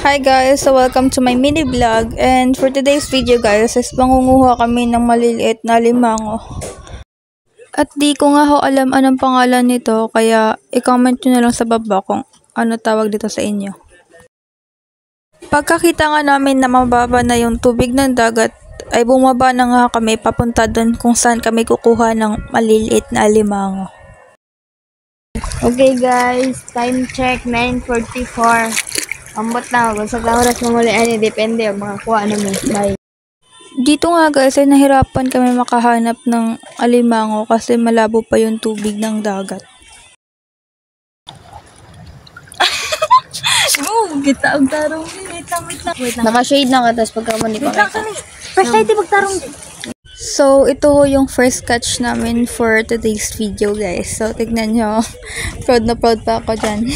Hi guys! So welcome to my mini vlog, and for today's video guys is mangunguha kami ng maliliit na limango. At di ko nga ho alam anong pangalan nito, kaya i-comment nyo na lang sa baba kung ano tawag dito sa inyo. Pagkakita nga namin na mababa na yung tubig ng dagat, ay bumaba na nga kami papunta doon kung saan kami kukuha ng maliliit na limango. Okay guys, time check 9:44. Ambot na ako sa oras mo muli ani depende mga kuha namin. Bye. Dito nga guys ay nahirapan kami makahanap ng alimango kasi malabo pa yung tubig ng dagat. Kita og tarong. Wait lang. Naka-shade na ka tas pagka mo ni pakita. Flashlight magtarong. So, ito ho yung first catch namin for today's video guys. So, tignan nyo. Proud na proud pa ako dyan.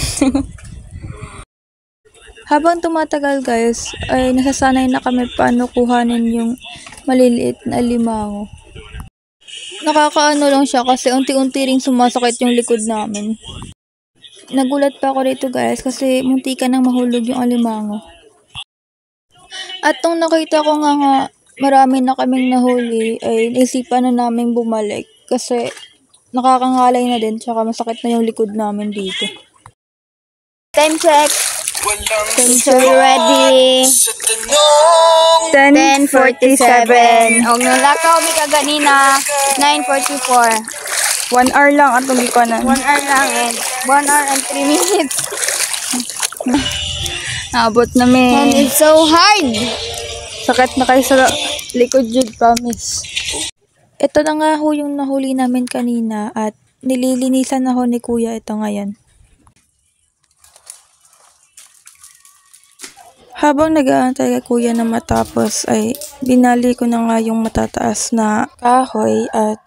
Habang tumatagal guys, ay nasasanay na kami paano kuhanin yung maliliit na limango. Nakakaano lang siya kasi unti-unti ring sumasakit yung likod namin. Nagulat pa ako dito guys kasi munti ka nang mahulog yung alimango. At nung nakita ko nga marami na kaming nahuli, ay naisipan na namin bumalik kasi nakakangalay na din tsaka masakit na yung likod namin dito. Time check. So ready. 10:47. Og nalakaw mi kaganina 9:44. 1 hour lang at hindi ko na. 1 hour lang and 1 hour and 3 minutes. Abot namin. And it's so hard. Sakit na kayo sa likod jud, promise. Ito na nga ho yung nahuli namin kanina at nililinisan na ho ni kuya ito ngayon. Habang nag-aantay kay kuya na matapos ay binali ko na nga yung matataas na kahoy at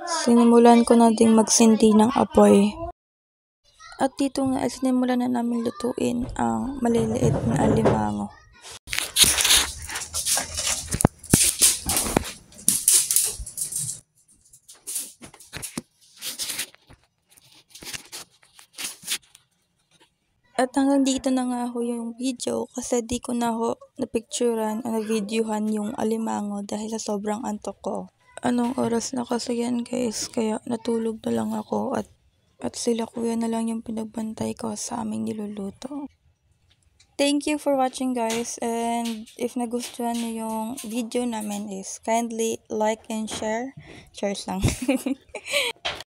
sinimulan ko na ding magsindi ng apoy. At dito nga ay sinimulan na namin lutuin ang maliliit na alimango. At hanggang dito na nga ho yung video kasi di ko na ho napicturean o na-videohan yung alimango dahil sa sobrang antok ko. Anong oras na kasi yan guys, kaya natulog na lang ako at sila kuya na lang yung pinagbantay ko sa aming niluluto. Thank you for watching guys, and if nagustuhan niyo yung video namin is kindly like and share. Shares lang.